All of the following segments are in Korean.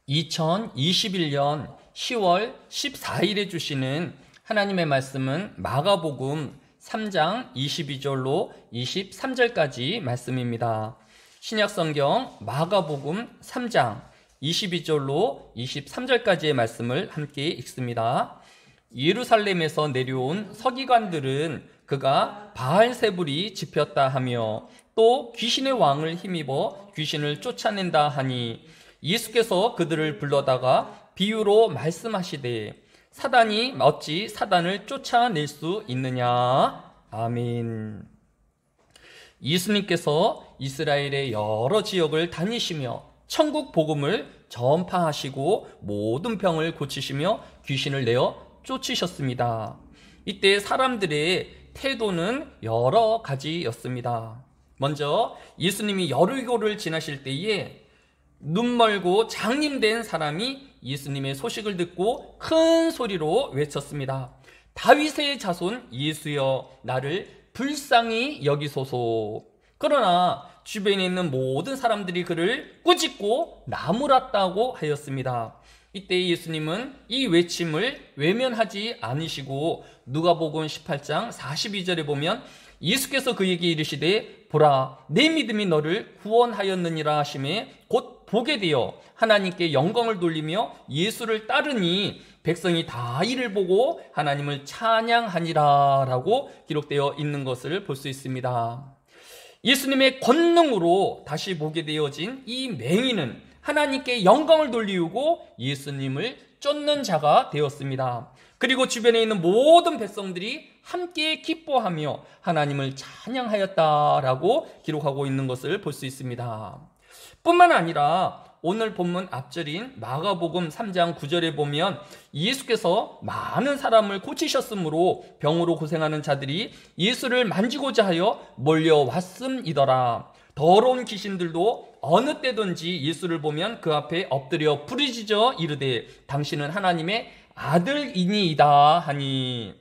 2021년 10월 14일에 주시는 하나님의 말씀은 마가복음 3장 22절로 23절까지 말씀입니다. 신약성경 마가복음 3장 22절로 23절까지의 말씀을 함께 읽습니다. 예루살렘에서 내려온 서기관들은 그가 바알세불이 집혔다 하며 또 귀신의 왕을 힘입어 귀신을 쫓아낸다 하니 예수께서 그들을 불러다가 비유로 말씀하시되 사단이 어찌 사단을 쫓아낼 수 있느냐. 아멘. 예수님께서 이스라엘의 여러 지역을 다니시며 천국 복음을 전파하시고 모든 병을 고치시며 귀신을 내어 쫓으셨습니다. 이때 사람들의 태도는 여러 가지였습니다. 먼저 예수님이 여리고를 지나실 때에 눈 멀고 장님된 사람이 예수님의 소식을 듣고 큰 소리로 외쳤습니다. 다윗의 자손 예수여, 나를 불쌍히 여기소서. 그러나 주변에 있는 모든 사람들이 그를 꾸짖고 나무랐다고 하였습니다. 이때 예수님은 이 외침을 외면하지 않으시고 누가복음 18장 42절에 보면 예수께서 그에게 이르시되 보라, 내 믿음이 너를 구원하였느니라 하시매 곧 보게 되어 하나님께 영광을 돌리며 예수를 따르니 백성이 다 이를 보고 하나님을 찬양하니라 라고 기록되어 있는 것을 볼 수 있습니다. 예수님의 권능으로 다시 보게 되어진 이 맹인은 하나님께 영광을 돌리우고 예수님을 쫓는 자가 되었습니다. 그리고 주변에 있는 모든 백성들이 함께 기뻐하며 하나님을 찬양하였다라고 기록하고 있는 것을 볼 수 있습니다. 뿐만 아니라 오늘 본문 앞절인 마가복음 3장 9절에 보면 예수께서 많은 사람을 고치셨으므로 병으로 고생하는 자들이 예수를 만지고자 하여 몰려왔음이더라. 더러운 귀신들도 어느 때든지 예수를 보면 그 앞에 엎드려 부르짖어 이르되 당신은 하나님의 아들이니이다 하니,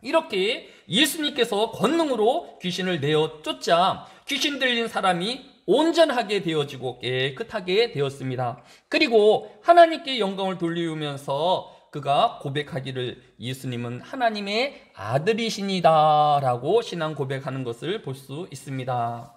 이렇게 예수님께서 권능으로 귀신을 내어 쫓자 귀신 들린 사람이 온전하게 되어지고 깨끗하게 되었습니다. 그리고 하나님께 영광을 돌리우면서 그가 고백하기를 예수님은 하나님의 아들이시니다 라고 신앙 고백하는 것을 볼 수 있습니다.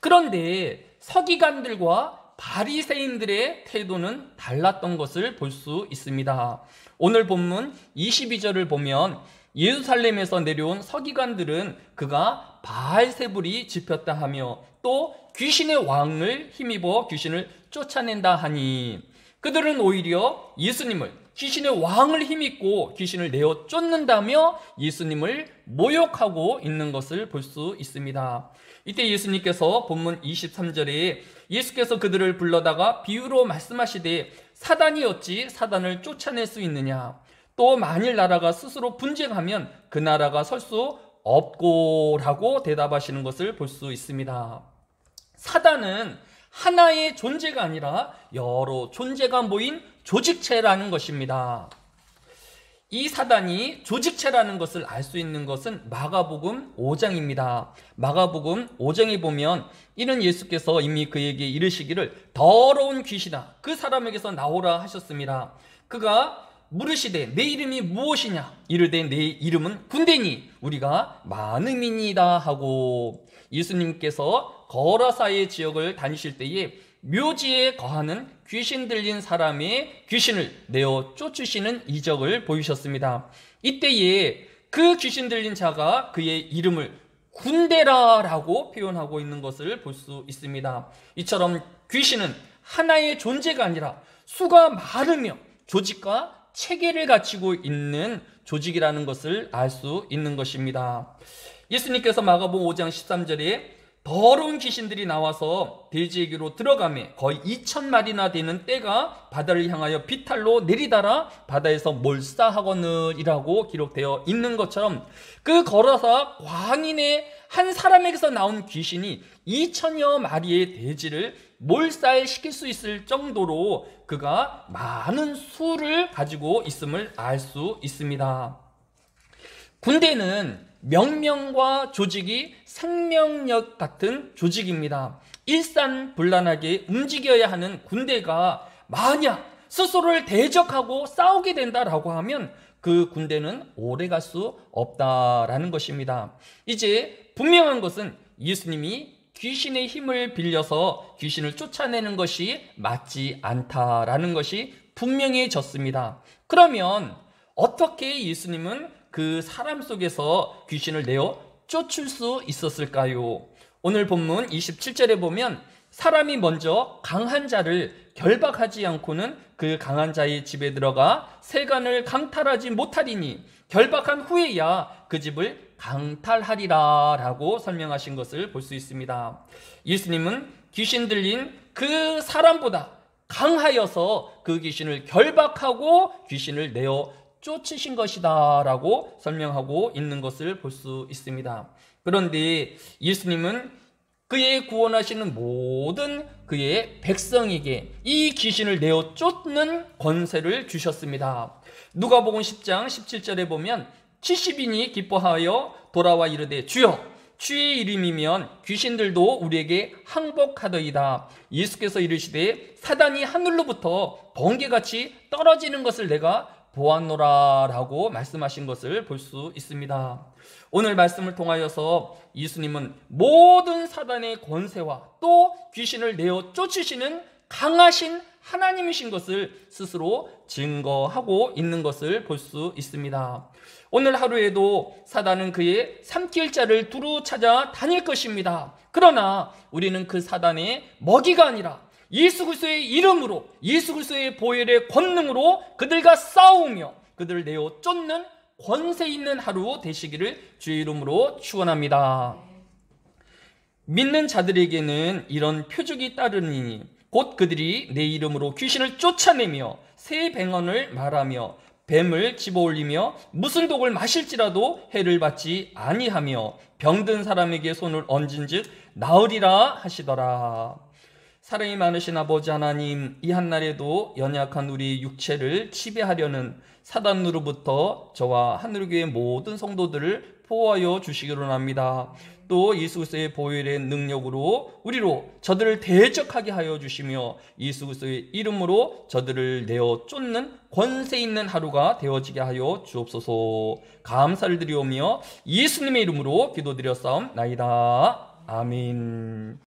그런데 서기관들과 바리새인들의 태도는 달랐던 것을 볼 수 있습니다. 오늘 본문 22절을 보면 예루살렘에서 내려온 서기관들은 그가 바알세불이 집혔다 하며 또 귀신의 왕을 힘입어 귀신을 쫓아낸다 하니, 그들은 오히려 예수님을 귀신의 왕을 힘입고 귀신을 내어 쫓는다며 예수님을 모욕하고 있는 것을 볼 수 있습니다. 이때 예수님께서 본문 23절에 예수께서 그들을 불러다가 비유로 말씀하시되 사단이 어찌 사단을 쫓아낼 수 있느냐. 또 만일 나라가 스스로 분쟁하면 그 나라가 설 수 없고 라고 대답하시는 것을 볼 수 있습니다. 사단은 하나의 존재가 아니라 여러 존재가 모인 조직체라는 것입니다. 이 사단이 조직체라는 것을 알 수 있는 것은 마가복음 5장입니다. 마가복음 5장에 보면 이는 예수께서 이미 그에게 이르시기를 더러운 귀신아 그 사람에게서 나오라 하셨습니다. 그가 물으시되 내 이름이 무엇이냐. 이르되 내 이름은 군대니 우리가 많음이니이다 하고, 예수님께서 거라사의 지역을 다니실 때에 묘지에 거하는 귀신 들린 사람의 귀신을 내어 쫓으시는 이적을 보이셨습니다. 이때에 그 귀신 들린 자가 그의 이름을 군대라라고 표현하고 있는 것을 볼 수 있습니다. 이처럼 귀신은 하나의 존재가 아니라 수가 많으며 조직과 체계를 갖추고 있는 조직이라는 것을 알 수 있는 것입니다. 예수님께서 마가복음 5장 13절에 더러운 귀신들이 나와서 돼지에게로 들어가매 거의 2,000마리나 되는 떼가 바다를 향하여 비탈로 내리다라 바다에서 몰사하거늘이라고 기록되어 있는 것처럼 그 거라사 광인의 한 사람에게서 나온 귀신이 2,000여 마리의 돼지를 몰살시킬 수 있을 정도로 그가 많은 수를 가지고 있음을 알 수 있습니다. 군대는 명령과 조직이 생명력 같은 조직입니다. 일산불란하게 움직여야 하는 군대가 만약 스스로를 대적하고 싸우게 된다라고 하면 그 군대는 오래 갈 수 없다라는 것입니다. 이제 분명한 것은 예수님이 귀신의 힘을 빌려서 귀신을 쫓아내는 것이 맞지 않다라는 것이 분명해졌습니다. 그러면 어떻게 예수님은 그 사람 속에서 귀신을 내어 쫓을 수 있었을까요? 오늘 본문 27절에 보면 사람이 먼저 강한 자를 결박하지 않고는 그 강한 자의 집에 들어가 세간을 강탈하지 못하리니 결박한 후에야 그 집을 강탈하리라 라고 설명하신 것을 볼 수 있습니다. 예수님은 귀신 들린 그 사람보다 강하여서 그 귀신을 결박하고 귀신을 내어 쫓으신 것이다 라고 설명하고 있는 것을 볼 수 있습니다. 그런데 예수님은 그의 구원하시는 모든 그의 백성에게 이 귀신을 내어 쫓는 권세를 주셨습니다. 누가복음 10장 17절에 보면 70인이 기뻐하여 돌아와 이르되 주여 주의 이름이면 귀신들도 우리에게 항복하더이다. 예수께서 이르시되 사단이 하늘로부터 번개같이 떨어지는 것을 내가 보았노라 라고 말씀하신 것을 볼 수 있습니다. 오늘 말씀을 통하여서 예수님은 모든 사단의 권세와 또 귀신을 내어 쫓으시는 강하신 하나님이신 것을 스스로 증거하고 있는 것을 볼 수 있습니다. 오늘 하루에도 사단은 그의 삼킬 자를 두루 찾아 다닐 것입니다. 그러나 우리는 그 사단의 먹이가 아니라 예수 그리스도의 이름으로 예수 그리스도의 보혈의 권능으로 그들과 싸우며 그들을 내어 쫓는 권세 있는 하루 되시기를 주의 이름으로 축원합니다. 믿는 자들에게는 이런 표적이 따르니 곧 그들이 내 이름으로 귀신을 쫓아내며 새 병언을 말하며 뱀을 집어올리며 무슨 독을 마실지라도 해를 받지 아니하며 병든 사람에게 손을 얹은즉 나으리라 하시더라. 사랑이 많으신 아버지 하나님, 이 한날에도 연약한 우리 육체를 지배하려는 사단으로부터 저와 하늘교회 모든 성도들을 보호하여 주시기로 합니다. 또 예수 그리스도의 보혈의 능력으로 우리로 저들을 대적하게 하여 주시며 예수 그리스도의 이름으로 저들을 내어 쫓는 권세 있는 하루가 되어지게 하여 주옵소서. 감사를 드리오며 예수님의 이름으로 기도드렸사옵나이다. 아멘.